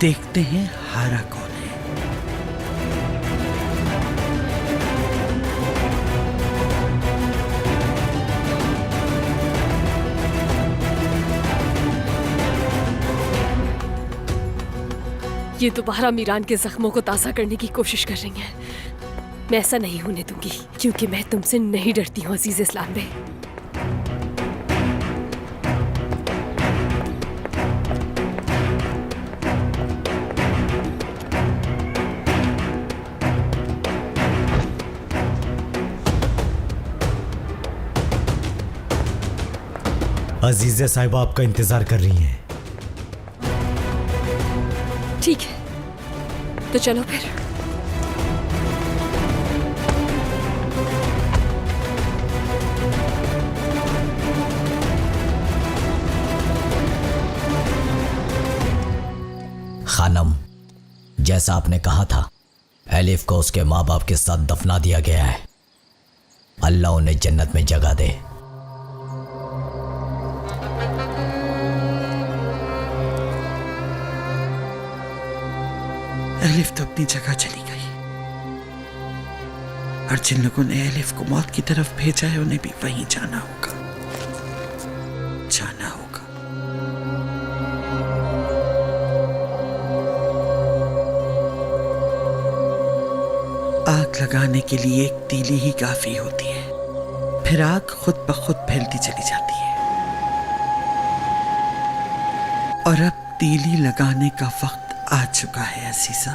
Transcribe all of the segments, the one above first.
देखते हैं हारा कौन है। ये दोबारा मीरान के जख्मों को ताज़ा करने की कोशिश कर रही हैं। मैं ऐसा नहीं होने दूंगी, क्योंकि मैं तुमसे नहीं डरती हूँ अजीज इस्लाम बे। अजीज़ा साहिबा आपका इंतजार कर रही हैं। ठीक है, तो चलो फिर। खानम, जैसा आपने कहा था, एलिफ को उसके माँ बाप के साथ दफना दिया गया है। अल्लाह उन्हें जन्नत में जगह दे। एलिफ तो अपनी जगह चली गई, और जिन लोगों ने एलिफ को मौत की तरफ भेजा है उन्हें भी वहीं जाना होगा, जाना होगा। आग लगाने के लिए एक तीली ही काफी होती है, फिर आग खुद ब खुद फैलती चली जाती है। और अब तीली लगाने का वक्त आ चुका है अजीजा।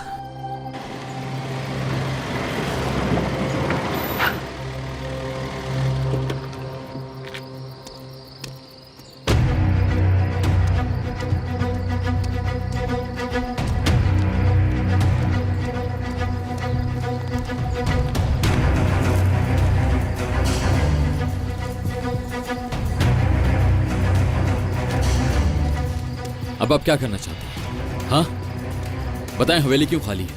अब आप क्या करना चाहते हैं? हाँ, बताएं, हवेली क्यों खाली है?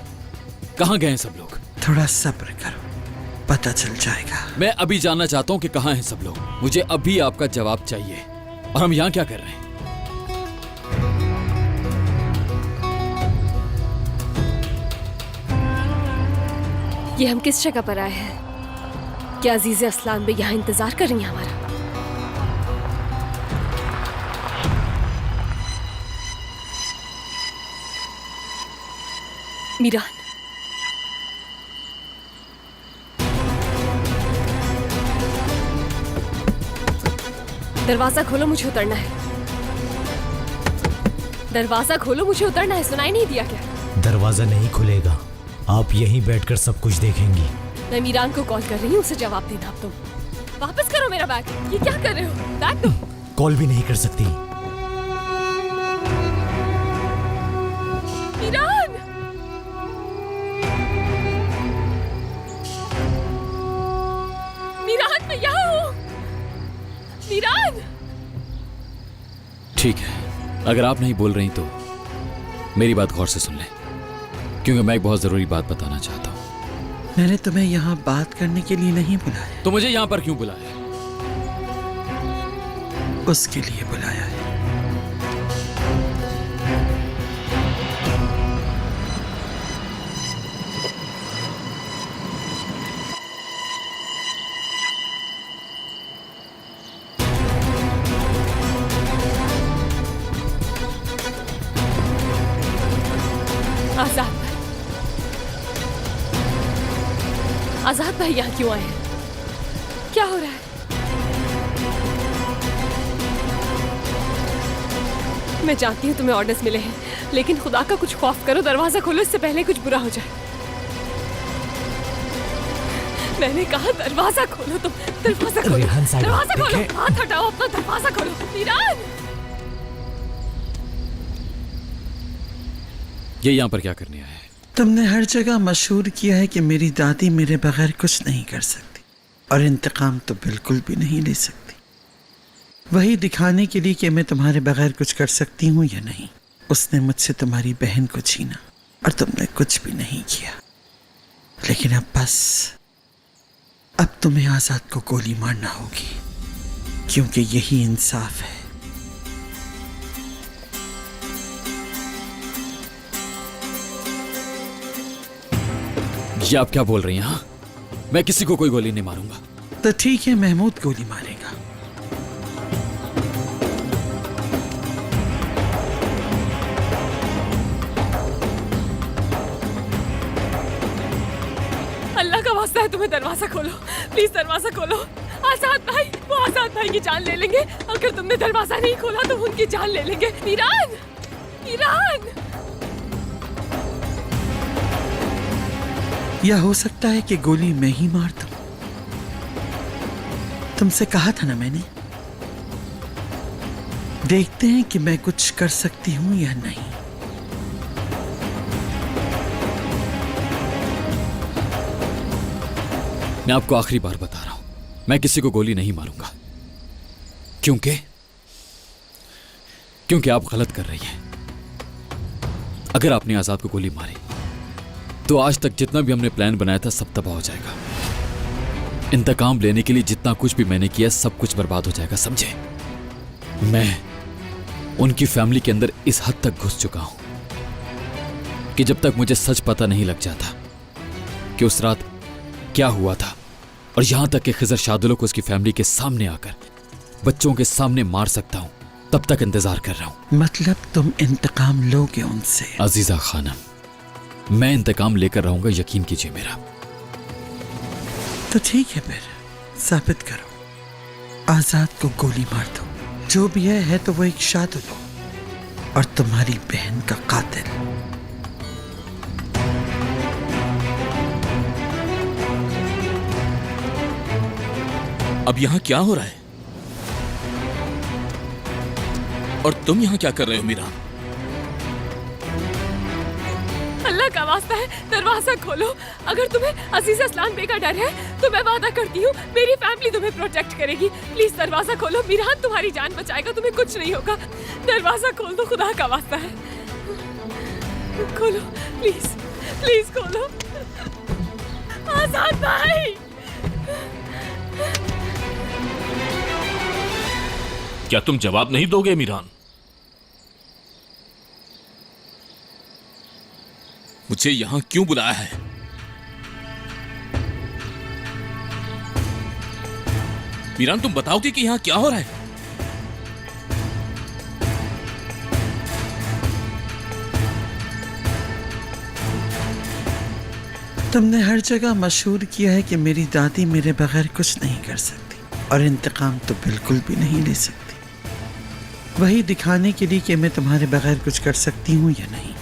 कहाँ गए हैं सब लोग? थोड़ा सब्र करो, पता चल जाएगा। मैं अभी जानना चाहता हूँ कि कहाँ हैं सब लोग। मुझे अभी आपका जवाब चाहिए। और हम यहाँ क्या कर रहे हैं? ये हम किस जगह पर आए हैं? क्या अजीज़े अस्लान बे यहाँ इंतजार कर रही हैं हमारा? मीरान, दरवाजा खोलो, मुझे उतरना है। दरवाजा खोलो, मुझे उतरना है। सुनाई नहीं दिया क्या? दरवाजा नहीं खुलेगा, आप यहीं बैठकर सब कुछ देखेंगी। मैं मीरान को कॉल कर रही हूँ, उसे जवाब देना। अब तुम वापस करो मेरा बैग। ये क्या कर रहे हो? बैग दो। कॉल भी नहीं कर सकती। मीरान, मीरान, मैं यहाँ हूँ। मीरान, ठीक है, अगर आप नहीं बोल रही तो मेरी बात गौर से सुन लें, क्योंकि मैं एक बहुत जरूरी बात बताना चाहता हूँ। मैंने तुम्हें यहाँ बात करने के लिए नहीं बुलाया। तो मुझे यहाँ पर क्यों बुलाया? उसके लिए बुलाया है। आजाद भाई, आजाद भाई यहाँ क्यों आए हैं? क्या हो रहा है? मैं जानती हूँ तुम्हें ऑर्डर्स मिले हैं, लेकिन खुदा का कुछ खौफ करो। दरवाजा खोलो, इससे पहले कुछ बुरा हो जाए। मैंने कहा दरवाजा खोलो। तुम दरवाजा खोलो, दरवाजा खोलो। हाथ हटाओ अपना, दरवाजा खोलो। मीरान, ये यहाँ पर क्या करने आया है? तुमने हर जगह मशहूर किया है कि मेरी दादी मेरे बगैर कुछ नहीं कर सकती, और इंतकाम तो बिल्कुल भी नहीं ले सकती। वही दिखाने के लिए कि मैं तुम्हारे बगैर कुछ कर सकती हूँ या नहीं, उसने मुझसे तुम्हारी बहन को छीना, और तुमने कुछ भी नहीं किया। लेकिन अब बस, अब तुम्हें आजाद को गोली मारना होगी, क्योंकि यही इंसाफ है। ये आप क्या बोल रही हैं? हाँ, मैं किसी को कोई गोली नहीं मारूंगा। तो ठीक है, महमूद गोली मारेगा। अल्लाह का वास्ता है, तुम्हें दरवाजा खोलो, प्लीज दरवाजा खोलो। आजाद भाई, वो आजाद भाई की जान ले लेंगे। अगर तुमने दरवाजा नहीं खोला तो उनकी जान ले लेंगे। मीरान, मीरान। या हो सकता है कि गोली मैं ही मार दूं। तुमसे कहा था ना मैंने। देखते हैं कि मैं कुछ कर सकती हूं या नहीं। मैं आपको आखिरी बार बता रहा हूं, मैं किसी को गोली नहीं मारूंगा। क्योंकि आप गलत कर रही हैं। अगर आपने आजाद को गोली मारी तो आज तक जितना भी हमने प्लान बनाया था सब तबाह हो जाएगा। इंतकाम लेने के लिए जितना कुछ भी मैंने किया सब कुछ बर्बाद हो जाएगा, समझे? मैं उनकी फैमिली के अंदर इस हद तक घुस चुका हूं कि जब तक मुझे सच पता नहीं लग जाता कि उस रात क्या हुआ था, और यहां तक कि खिजर शादुलो को उसकी फैमिली के सामने आकर बच्चों के सामने मार सकता हूं, तब तक इंतजार कर रहा हूं। मतलब तुम इंतकाम लोगे उनसे? अजीजा खानम, मैं इंतकाम लेकर रहूंगा, यकीन कीजिए मेरा। तो ठीक है, फिर साबित करो। आजाद को गोली मार दो। जो भी है तो वो एक शादुलो और तुम्हारी बहन का कातिल। अब यहां क्या हो रहा है? और तुम यहां क्या कर रहे हो मीरान? अल्लाह का वास्ता है, दरवाजा खोलो। अगर तुम्हें अजीज असलान बे का डर है तो मैं वादा करती हूँ मेरी फैमिली तुम्हें प्रोटेक्ट करेगी। प्लीज दरवाजा खोलो। मीरान तुम्हारी जान बचाएगा, तुम्हें कुछ नहीं होगा। दरवाजा खोल दो, खुदा का वास्ता है। खोलो प्लीज, प्लीज खोलो। आजाद भाई। क्या तुम जवाब नहीं दोगे मीरान? मुझे यहां क्यों बुलाया है? मीरान, तुम बताओगे कि यहां क्या हो रहा है? तुमने हर जगह मशहूर किया है कि मेरी दादी मेरे बगैर कुछ नहीं कर सकती, और इंतकाम तो बिल्कुल भी नहीं ले सकती। वही दिखाने के लिए कि मैं तुम्हारे बगैर कुछ कर सकती हूं या नहीं।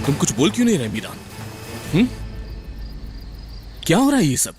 तुम कुछ बोल क्यों नहीं रहे मीरान? क्या हो रहा है ये सब?